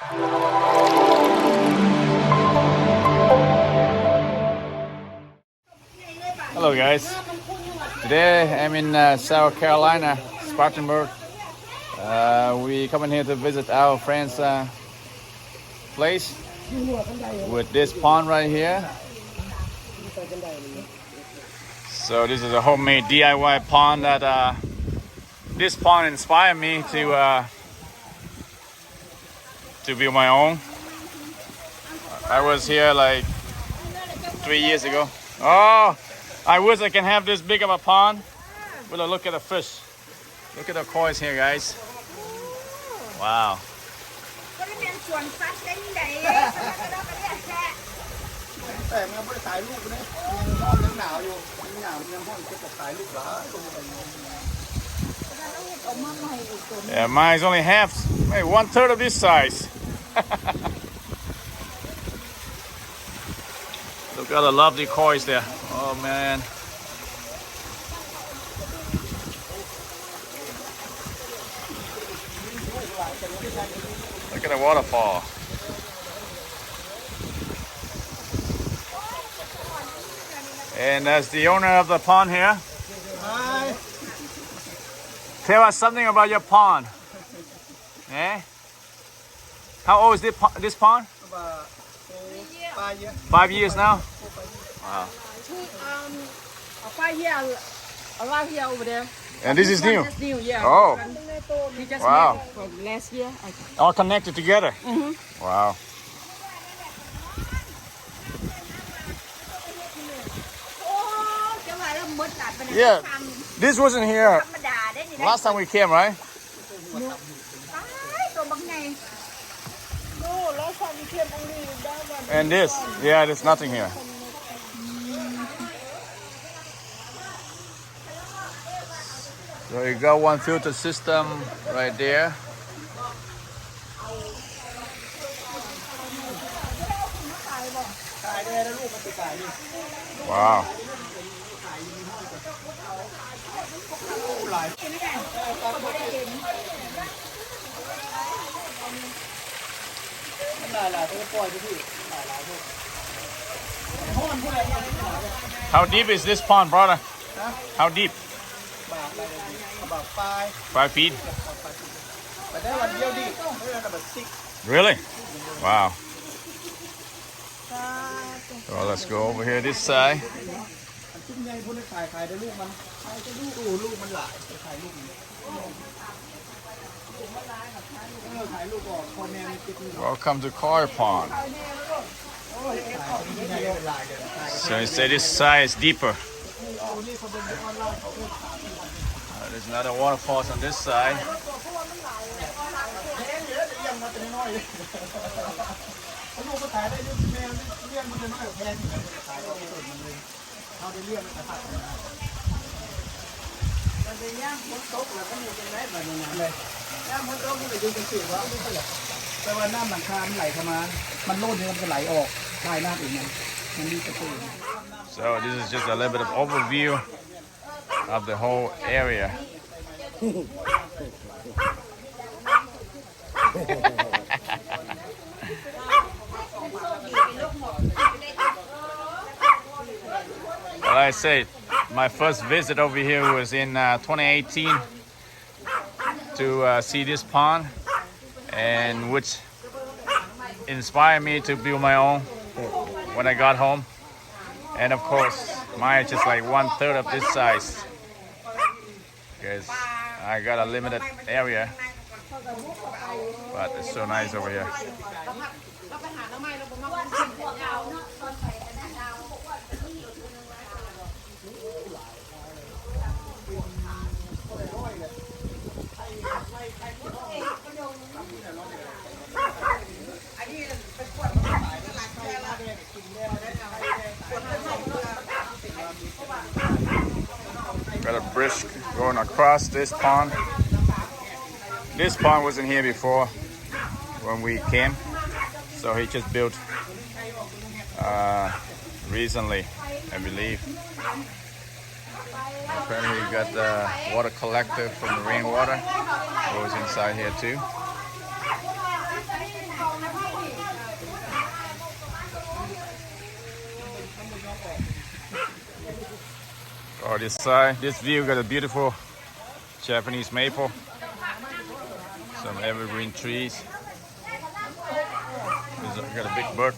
Hello guys, today I'm in South Carolina, Spartanburg. We coming here to visit our friend's place with this pond right here. So this is a homemade DIY pond that this pond inspired me to build my own. I was here like 3 years ago. Oh, I wish I can have this big of a pond. But look at the fish. Look at the koi here, guys. Wow. Yeah, mine's only half, maybe 1/3 of this size. Look at the lovely koi there. Oh man. Look at the waterfall. And that's the owner of the pond here. Hi. Tell us something about your pond. Eh? How old is this pond? About 5 years. 5 years now? Wow. 5 years arrived here over there. And this is new? That's new, yeah. Oh. We just Wow. made it from last year. All connected together? Wow. Yeah, this wasn't here last time we came, right? No, last time we came only that one. And this, yeah, there's nothing here. So you got one filter system right there. Wow. How deep is this pond, brother? How deep? About 5. 5 feet? But that one real deep. About 6. Really? Wow. So let's go over here this side. Welcome to Koi Pond. So you say this side is deeper. There's another waterfall on this side. So this is just a little bit of overview of the whole area. Well, I say my first visit over here was in 2018 to see this pond, and which inspired me to build my own when I got home. And of course, mine is just like 1/3 of this size because I got a limited area, but it's so nice over here. Got a bridge going across this pond. This pond wasn't here before when we came, so he just built recently, I believe. Apparently you got the water collector from the rainwater. Goes inside here too. or this side. This view got a beautiful Japanese maple, some evergreen trees. Got a big bird.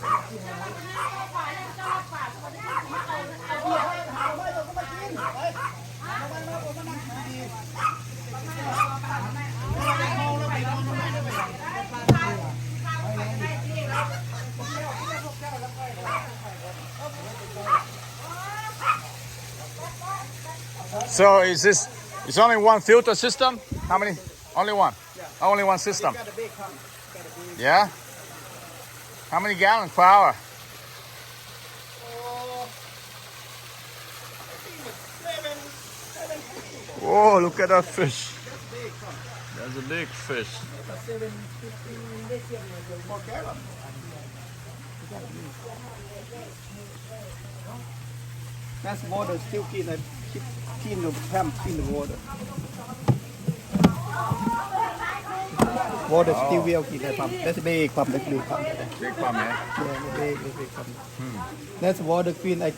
So is this? It's only one filter system? How many? Only one. Only one system. Yeah. How many gallons per hour? Whoa, look at that fish. That's a big fish. That's water still clean. I keep clean the pump, clean the water. Water still well clean that pump. That's a big pump. That's a big pump. Big pump, yeah. Yeah, big pump. That's water clean. I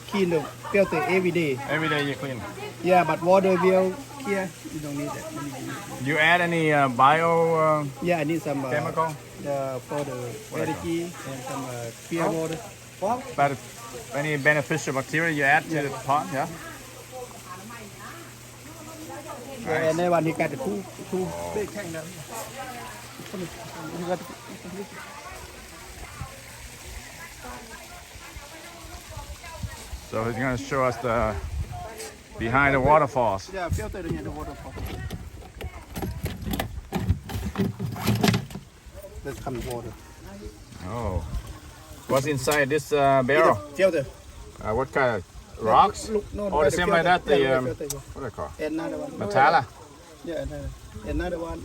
clean the filter every day. Every day you clean. Yeah, but water will here you don't need that. You add any bio Yeah, I need some chemical? For the energy and some clear water. But any beneficial bacteria you add to the pond? Yeah. Yeah, and that one he got the two big tank there. You got So he's gonna show us the behind the waterfalls. yeah, filter in the water. Let's come water. Oh, what's inside this barrel? Filter. What kind of rocks? Oh, the same like that. The what do they call? Another one. Metalla. Yeah, another one,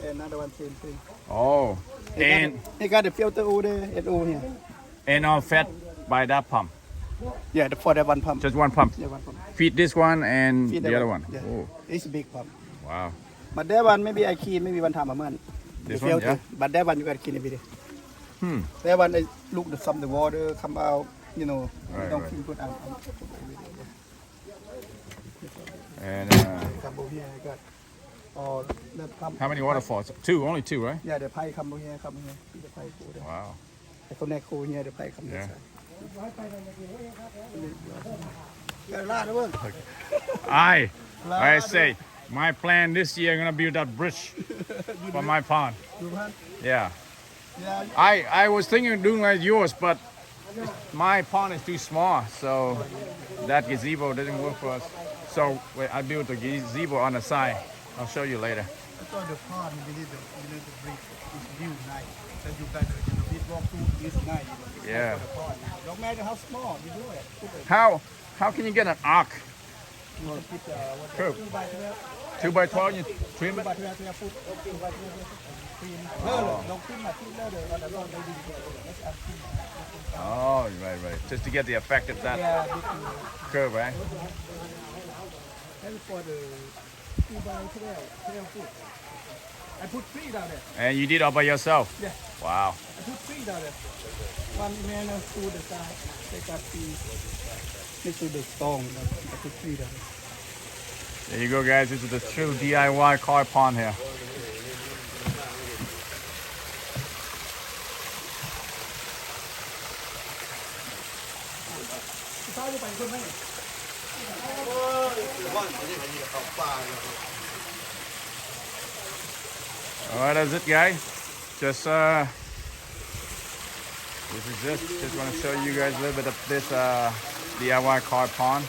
same thing. Oh, and They got the filter over there and over here. and all fed by that pump. Yeah, for that one pump. Just one pump. Yeah, one pump. Feed this one and Feed the that other one. Yeah. Oh, It's a big pump. wow. But that one maybe I clean maybe one time a month. This The one, filter. yeah. But that one you got to clean every day. That one I look the water come out. You know, Right, don't right. clean good out. And Come over here, I got all the pump. how many waterfalls? Two, only two, right? Yeah, the pipe come over here, See the pipe over there. Wow. The connect over here, the pipe come Yeah. this side. Got a lot of work. I say my plan this year gonna build that bridge for my pond. Yeah. Yeah, I was thinking of doing like yours, but my pond is too small, so that gazebo doesn't work for us. So I built a gazebo on the side. I'll show you later. I thought the pond, you need the bridge. It's view nice. Then you got the big walk through is nice. Yeah. No matter how small, you do it. How can you get an arc? You can put True. 2 by 12. 2 by 12, you trim 2 it? by 12, 12 foot. 2 by 12. Don't trim my feet leather on the road. Oh, right. Just to get the effect of that Yeah, curve, right? and for the 2 by 12 foot. I put 3 down there. And you did all by yourself? Yeah. Wow. I put 3 down there. One man to the side. They got 3. Next to the stone. I put 3 down there. There you go, guys. This is the true DIY car pond here. Alright, that's it, guys. Just just want to show you guys a little bit of this DIY car pond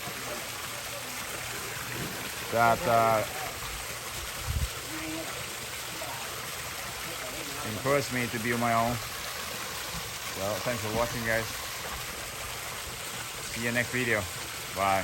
that encouraged me to build my own. So thanks for watching, guys. See you next video. Bye.